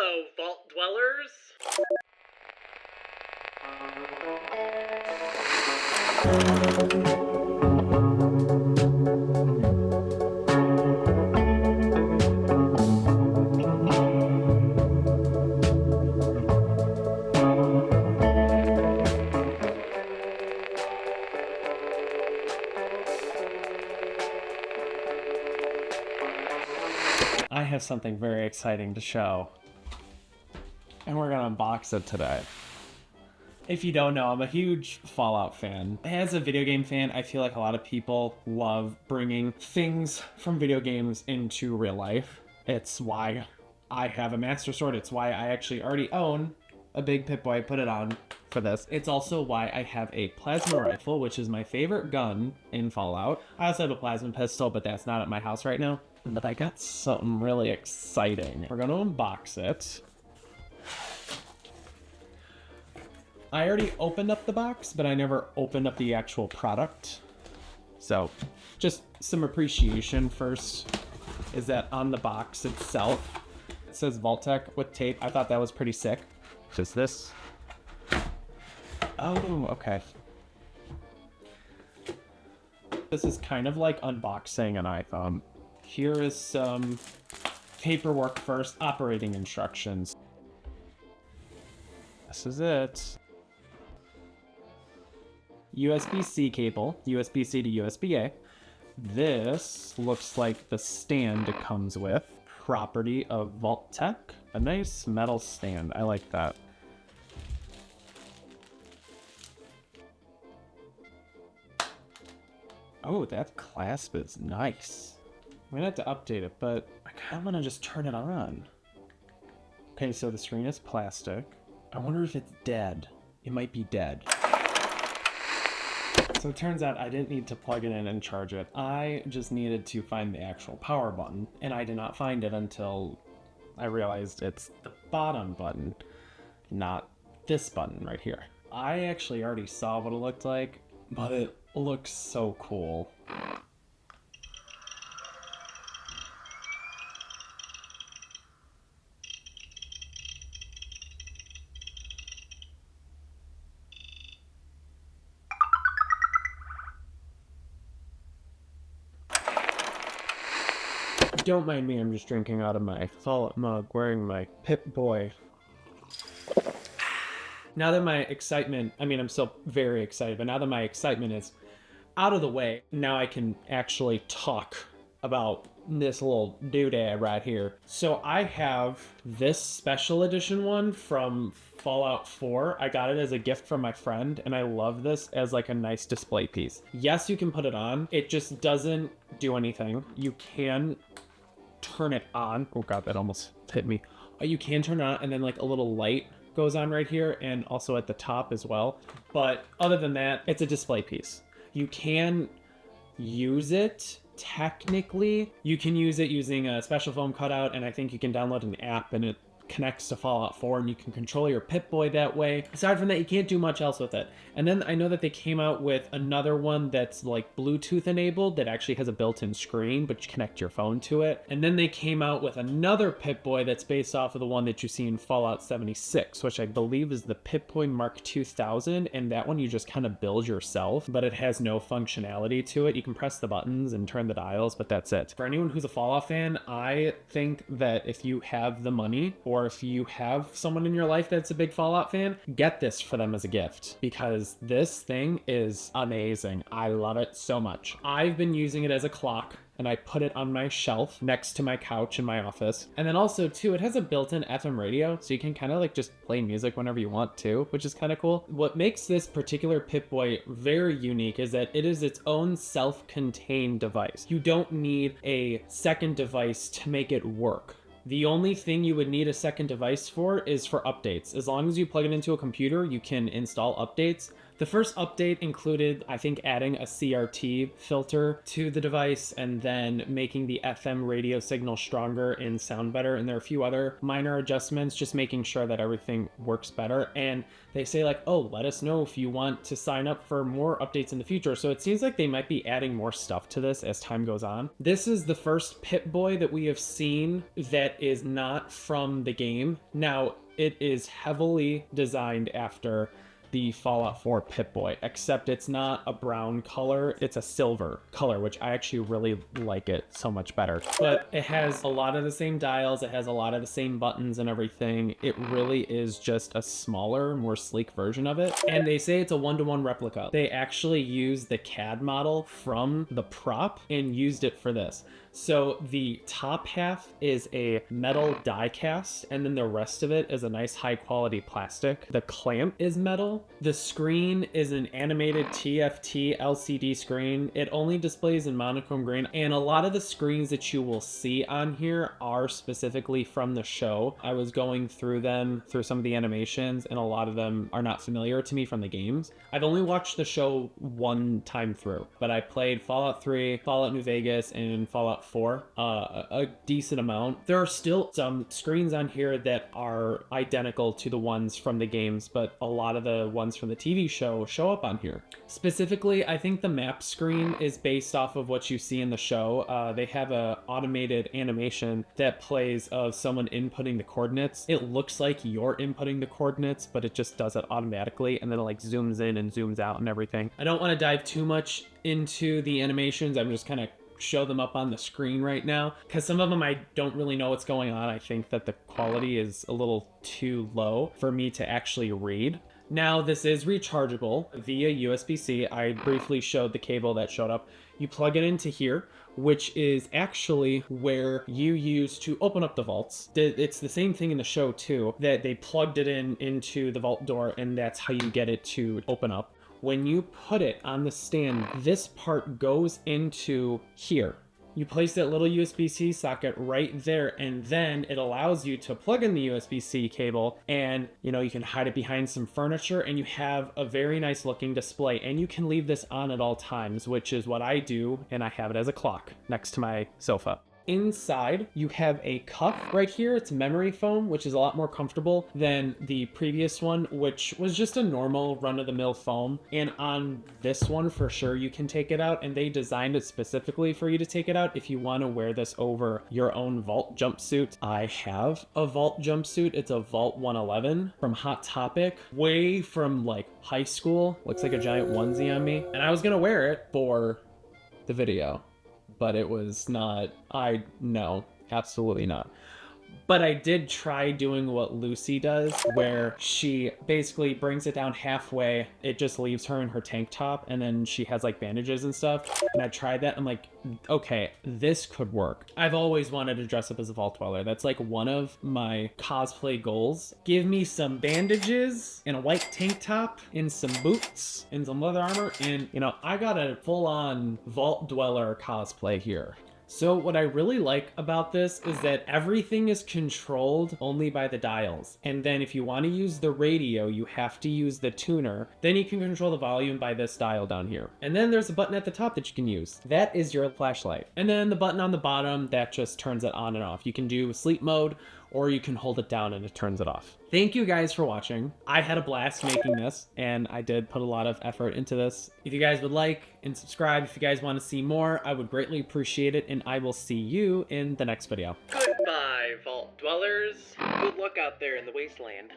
Hello, Vault Dwellers. I have something very exciting to show, and we're gonna unbox it today. If you don't know, I'm a huge Fallout fan. As a video game fan, I feel like a lot of people love bringing things from video games into real life. It's why I have a Master Sword. It's why I actually already own a big Pip-Boy, put it on for this. It's also why I have a plasma rifle, which is my favorite gun in Fallout. I also have a plasma pistol, but that's not at my house right now. But I got something really exciting. We're gonna unbox it. I already opened up the box, but I never opened up the actual product. So, just some appreciation first is that on the box itself, it says Vault-Tec with tape. I thought that was pretty sick. Just this. Oh, okay. This is kind of like unboxing an iPhone. Here is some paperwork first, operating instructions. This is it. USB-C cable, USB-C to USB-A. This looks like the stand it comes with. Property of Vault-Tec. A nice metal stand, I like that. Oh, that clasp is nice. I'm gonna have to update it, but I kind of want to just turn it on. Okay, so the screen is plastic. I wonder if it's dead. It might be dead. So it turns out I didn't need to plug it in and charge it. I just needed to find the actual power button, and I did not find it until I realized it's the bottom button, not this button right here. I actually already saw what it looked like, but it looks so cool. Don't mind me, I'm just drinking out of my Fallout mug, wearing my Pip-Boy. Now that my excitement, I'm still very excited, but now that my excitement is out of the way, now I can actually talk about this little doodad right here. So I have this special edition one from Fallout 4. I got it as a gift from my friend, and I love this as like a nice display piece. Yes, you can put it on. It just doesn't do anything. You can turn it on. Oh god, that almost hit me. You can turn it on, and then like a little light goes on right here, and also at the top as well. But other than that, it's a display piece. You can use it technically. You can use it using a special foam cutout, and I think you can download an app and it connects to Fallout 4 and you can control your Pip-Boy that way. Aside from that, you can't do much else with it. And then I know that they came out with another one that's like Bluetooth enabled that actually has a built-in screen, but you connect your phone to it. And then they came out with another Pip-Boy that's based off of the one that you see in Fallout 76, which I believe is the Pip-Boy Mark 2000, and that one you just kind of build yourself, but it has no functionality to it. You can press the buttons and turn the dials, but that's it. For anyone who's a Fallout fan, I think that if you have the money, or if you have someone in your life that's a big Fallout fan, get this for them as a gift, because this thing is amazing. I love it so much. I've been using it as a clock, and I put it on my shelf next to my couch in my office. And then also too, it has a built-in FM radio, so you can kind of like just play music whenever you want to, which is kind of cool. What makes this particular Pip-Boy very unique is that it is its own self-contained device. You don't need a second device to make it work. The only thing you would need a second device for is for updates. As long as you plug it into a computer, you can install updates. The first update included, I think, adding a CRT filter to the device and then making the FM radio signal stronger and sound better. And there are a few other minor adjustments, just making sure that everything works better. And they say like, oh, let us know if you want to sign up for more updates in the future. So it seems like they might be adding more stuff to this as time goes on. This is the first Pip-Boy that we have seen that is not from the game. Now, it is heavily designed after the Fallout 4 Pip-Boy, except it's not a brown color, it's a silver color, which I actually really like it so much better. But it has a lot of the same dials, it has a lot of the same buttons and everything. It really is just a smaller, more sleek version of it. And they say it's a 1-to-1 replica. They actually used the CAD model from the prop and used it for this. So the top half is a metal die cast, and then the rest of it is a nice high quality plastic. The clamp is metal. The screen is an animated TFT LCD screen. It only displays in monochrome green, and a lot of the screens that you will see on here are specifically from the show. I was going through them, through some of the animations, and a lot of them are not familiar to me from the games. I've only watched the show one time through, but I played Fallout 3, Fallout New Vegas, and Fallout 4 a decent amount. There are still some screens on here that are identical to the ones from the games, but a lot of the ones from the TV show show up on here. Specifically, I think the map screen is based off of what you see in the show. They have a automated animation that plays of someone inputting the coordinates. It looks like you're inputting the coordinates, but it just does it automatically, and then it like zooms in and zooms out and everything. I don't want to dive too much into the animations. I'm just kind of show them up on the screen right now because some of them I don't really know what's going on. I think that the quality is a little too low for me to actually read. Now, this is rechargeable via USB-C. I briefly showed the cable that showed up. You plug it into here, which is actually where you use to open up the vaults. It's the same thing in the show too, that they plugged it into the vault door, and that's how you get it to open up. When you put it on the stand, this part goes into here. You place that little USB-C socket right there, and then it allows you to plug in the USB-C cable, and you can hide it behind some furniture, and you have a very nice looking display, and you can leave this on at all times, which is what I do, and I have it as a clock next to my sofa. Inside, you have a cuff right here. It's memory foam, which is a lot more comfortable than the previous one, which was just a normal run-of-the-mill foam. And on this one, for sure, you can take it out, and they designed it specifically for you to take it out if you want to wear this over your own Vault jumpsuit. I have a Vault jumpsuit. It's a Vault 111 from Hot Topic, way from like high school. Looks like a giant onesie on me. And I was gonna wear it for the video, but it was not, no, absolutely not. But I did try doing what Lucy does, where she basically brings it down halfway. It just leaves her in her tank top, and then she has like bandages and stuff. And I tried that. I'm like, okay, this could work. I've always wanted to dress up as a Vault Dweller. That's like one of my cosplay goals. Give me some bandages and a white tank top and some boots and some leather armor. And I got a full-on Vault Dweller cosplay here. So what I really like about this is that everything is controlled only by the dials. And then if you want to use the radio, you have to use the tuner. Then you can control the volume by this dial down here. And then there's a button at the top that you can use. That is your flashlight. And then the button on the bottom, that just turns it on and off. You can do sleep mode, or you can hold it down and it turns it off. Thank you guys for watching. I had a blast making this, and I did put a lot of effort into this. If you guys would like and subscribe, if you guys want to see more, I would greatly appreciate it, and I will see you in the next video. Goodbye, Vault Dwellers. Good luck out there in the wasteland.